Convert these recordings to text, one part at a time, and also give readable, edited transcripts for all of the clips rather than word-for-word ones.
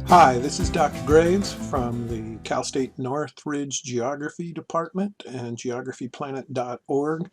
Hi, this is Dr. Graves from the Cal State Northridge Geography Department and geographyplanet.org.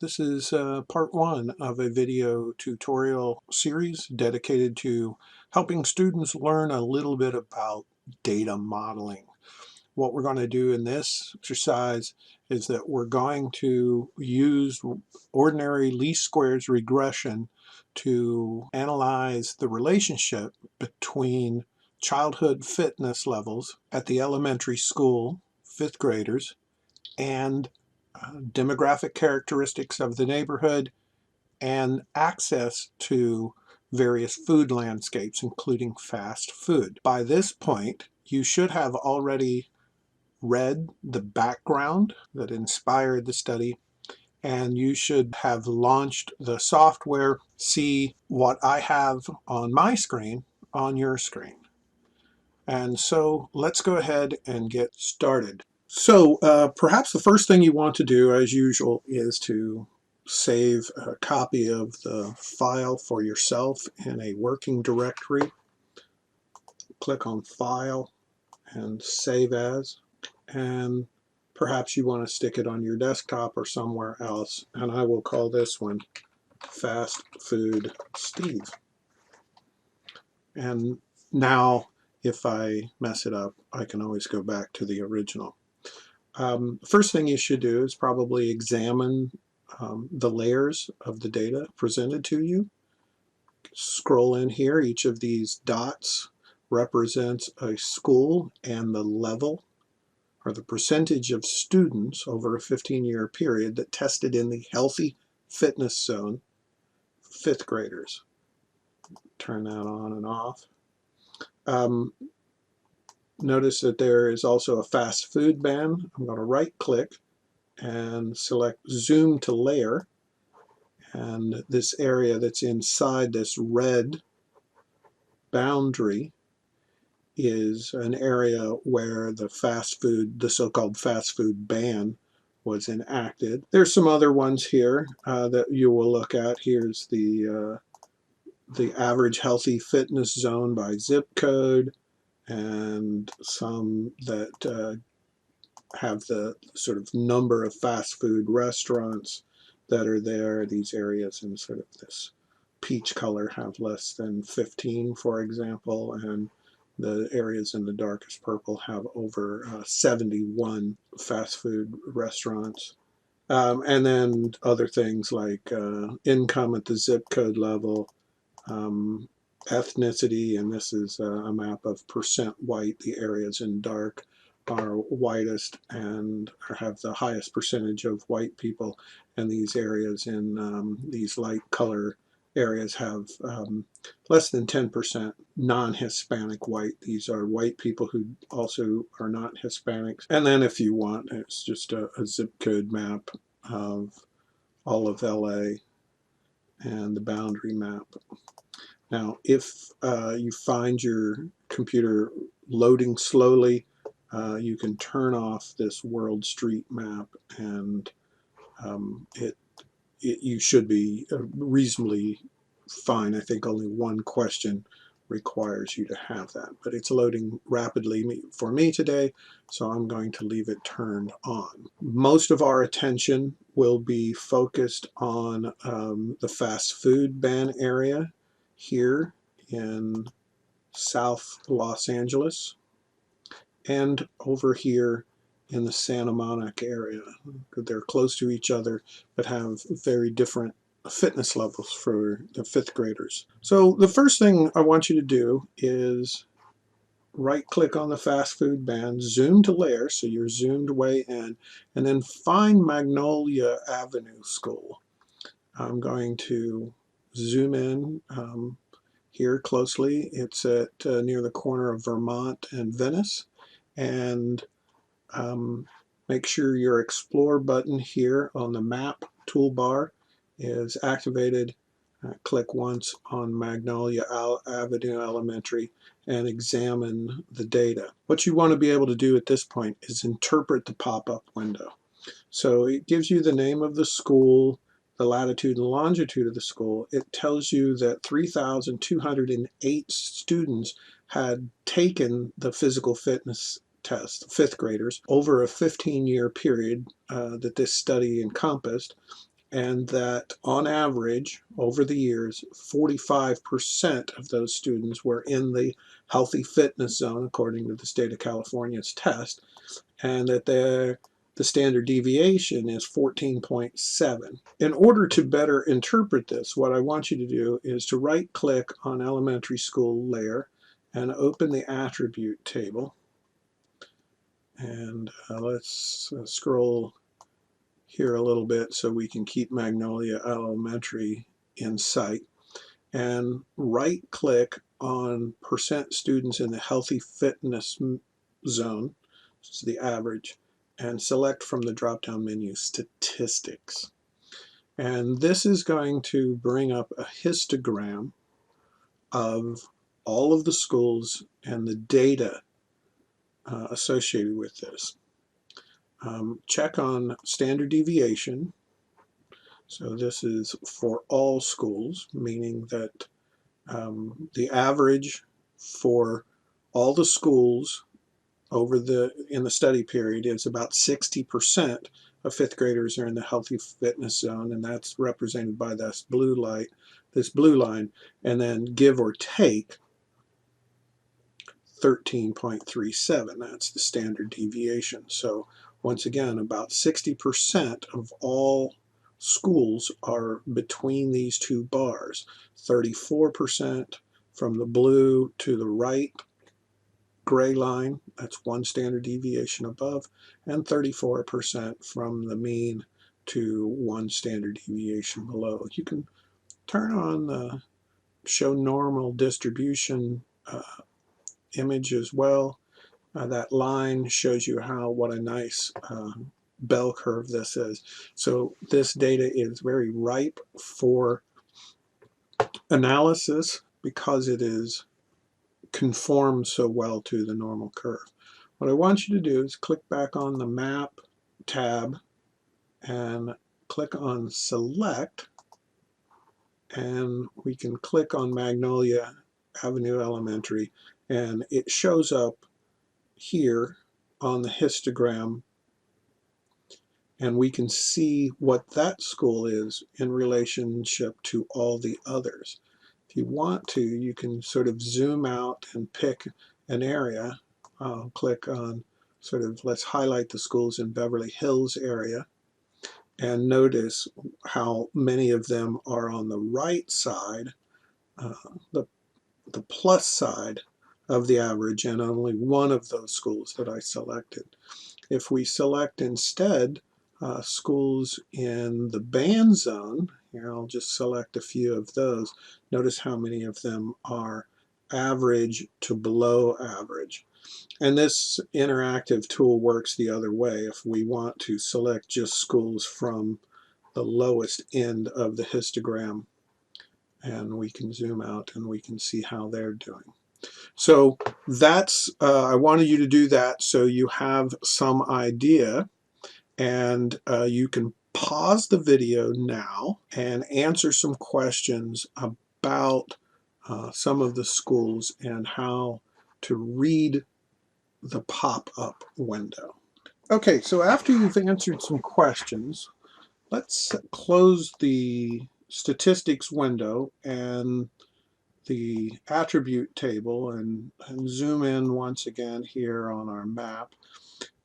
This is part one of a video tutorial series dedicated to helping students learn a little bit about data modeling. What we're going to do in this exercise is that we're going to use ordinary least squares regression to analyze the relationship between childhood fitness levels at the elementary school, fifth graders, and demographic characteristics of the neighborhood and access to various food landscapes, including fast food. By this point, you should have already read the background that inspired the study, and you should have launched the software. See what I have on my screen on your screen. And so let's go ahead and get started. So perhaps the first thing you want to do, as usual, is to save a copy of the file for yourself in a working directory. Click on File and Save As, and perhaps you want to stick it on your desktop or somewhere else, and I will call this one Fast Food Steve. And now if I mess it up, I can always go back to the original. First thing you should do is probably examine the layers of the data presented to you. Scroll in here. Each of these dots represents a school and the level, or the percentage of students over a 15-year period that tested in the healthy fitness zone, fifth graders. Turn that on and off. Notice that there is also a fast food ban. I'm going to right click and select zoom to layer, and this area that's inside this red boundary is an area where the so-called fast food ban was enacted. There's some other ones here that you will look at. Here's the average healthy fitness zone by zip code, and some that have the sort of number of fast food restaurants that are there. These areas in sort of this peach color have less than 15, for example, and the areas in the darkest purple have over 71 fast food restaurants. And then other things like income at the zip code level, ethnicity, and this is a map of percent white. The areas in dark are whitest and have the highest percentage of white people, and these areas in these light color areas have less than 10% non-Hispanic white. These are white people who also are not Hispanics. And then if you want, it's just a zip code map of all of LA and the boundary map. Now, if you find your computer loading slowly, you can turn off this world street map, and you should be reasonably fine. I think only one question requires you to have that, but it's loading rapidly for me today, so I'm going to leave it turned on. Most of our attention will be focused on the fast food ban area here in South Los Angeles, and over here in the Santa Monica area. They're close to each other but have very different fitness levels for the fifth graders. So the first thing I want you to do is right click on the fast food ban, zoom to layer so you're zoomed way in, and then find Magnolia Avenue School. I'm going to zoom in here closely. It's at near the corner of Vermont and Venice, and make sure your Explore button here on the map toolbar is activated. Click once on Magnolia Avenue Elementary and examine the data. What you want to be able to do at this point is interpret the pop-up window. So it gives you the name of the school, the latitude and longitude of the school, it tells you that 3,208 students had taken the physical fitness test, fifth graders, over a 15-year period that this study encompassed, and that on average, over the years, 45% of those students were in the healthy fitness zone, according to the state of California's test, and that the standard deviation is 14.7. In order to better interpret this, what I want you to do is to right-click on elementary school layer and open the attribute table. And let's scroll here a little bit so we can keep Magnolia Elementary in sight. And right-click on percent students in the healthy fitness zone, this is the average, and select from the drop-down menu Statistics. And this is going to bring up a histogram of all of the schools and the data associated with this. Check on standard deviation. So this is for all schools, meaning that the average for all the schools in the study period is about 60% of fifth graders are in the healthy fitness zone, and that's represented by this blue line, and then give or take 13.37. That's the standard deviation. So once again, about 60% of all schools are between these two bars. 34% from the blue to the right gray line, that's one standard deviation above, and 34% from the mean to one standard deviation below. You can turn on the show normal distribution image as well. That line shows you what a nice bell curve this is. So this data is very ripe for analysis because it is conformed so well to the normal curve. What I want you to do is click back on the Map tab and click on Select, and we can click on Magnolia Avenue Elementary, and it shows up here on the histogram, and we can see what that school is in relationship to all the others. If you want to, you can sort of zoom out and pick an area. Click on let's highlight the schools in Beverly Hills area, and notice how many of them are on the right side, the plus side of the average, and only one of those schools that I selected. If we select instead schools in the band zone, here I'll just select a few of those. Notice how many of them are average to below average. And this interactive tool works the other way. If we want to select just schools from the lowest end of the histogram, and we can zoom out and we can see how they're doing. So that's, I wanted you to do that so you have some idea, and you can pause the video now and answer some questions about some of the schools and how to read the pop-up window. Okay, so after you've answered some questions, let's close the statistics window and the attribute table and zoom in once again here on our map.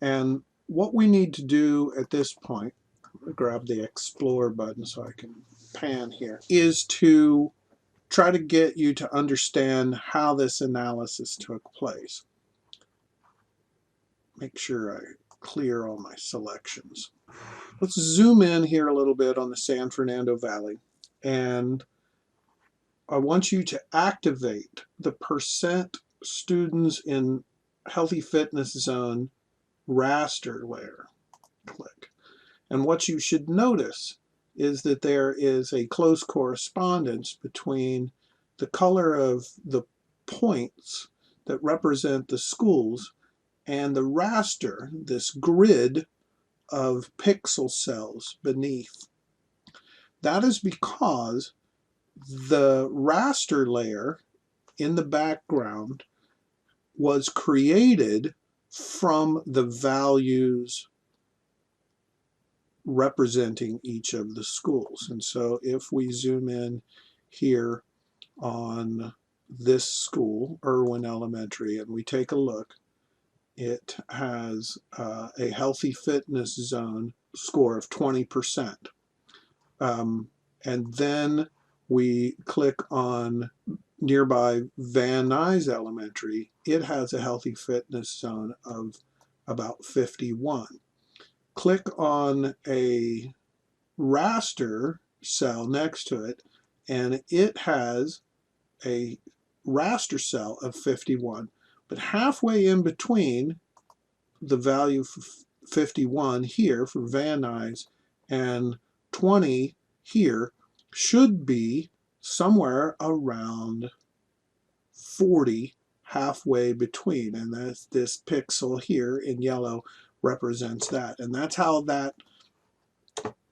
And what we need to do at this point, grab the Explore button so I can pan here, is to try to get you to understand how this analysis took place. Make sure I clear all my selections. Let's zoom in here a little bit on the San Fernando Valley, and I want you to activate the percent students in healthy fitness zone raster layer. Click. And what you should notice is that there is a close correspondence between the color of the points that represent the schools and the raster, this grid of pixel cells beneath. That is because the raster layer in the background was created from the values representing each of the schools. And so if we zoom in here on this school, Irwin Elementary, and we take a look, it has a healthy fitness zone score of 20%. And then we click on nearby Van Nuys Elementary. It has a healthy fitness zone of about 51. Click on a raster cell next to it, and it has a raster cell of 51. But halfway in between the value 51 here for Van Nuys and 20 here should be somewhere around 40 halfway between, and that's this pixel here in yellow represents that. And that's how that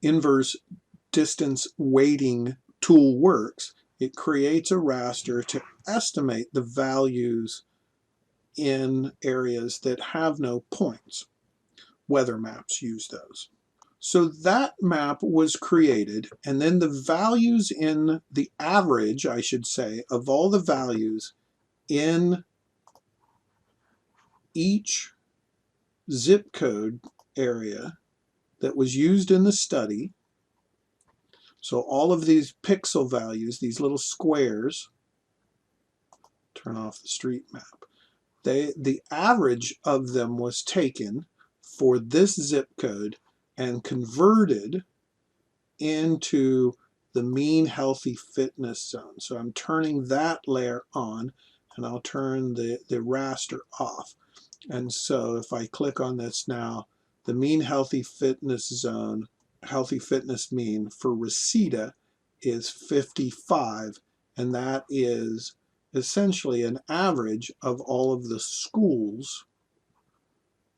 inverse distance weighting tool works. It creates a raster to estimate the values in areas that have no points. Weather maps use those. So that map was created, and then the values in the average, I should say, of all the values in each zip code area that was used in the study. So all of these pixel values, these little squares, turn off the street map, the average of them was taken for this zip code and converted into the mean healthy fitness zone. So I'm turning that layer on, and I'll turn the raster off. And so if I click on this now, the mean healthy fitness zone, healthy fitness mean for Reseda is 55, and that is essentially an average of all of the schools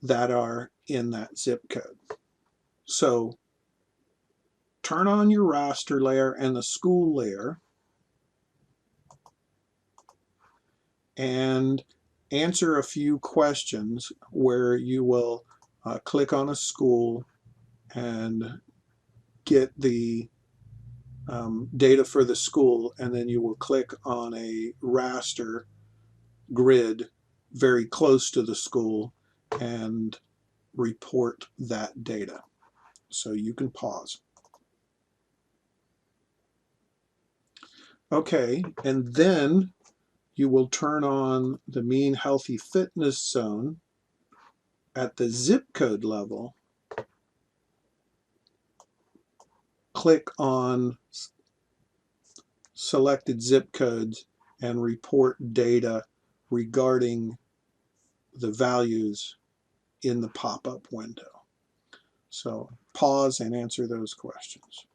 that are in that zip code. So turn on your raster layer and the school layer and answer a few questions where you will click on a school and get the data for the school, and then you will click on a raster grid very close to the school and report that data. So you can pause. Okay, and then you will turn on the mean healthy fitness zone at the zip code level. Click on selected zip codes and report data regarding the values in the pop-up window. So pause and answer those questions.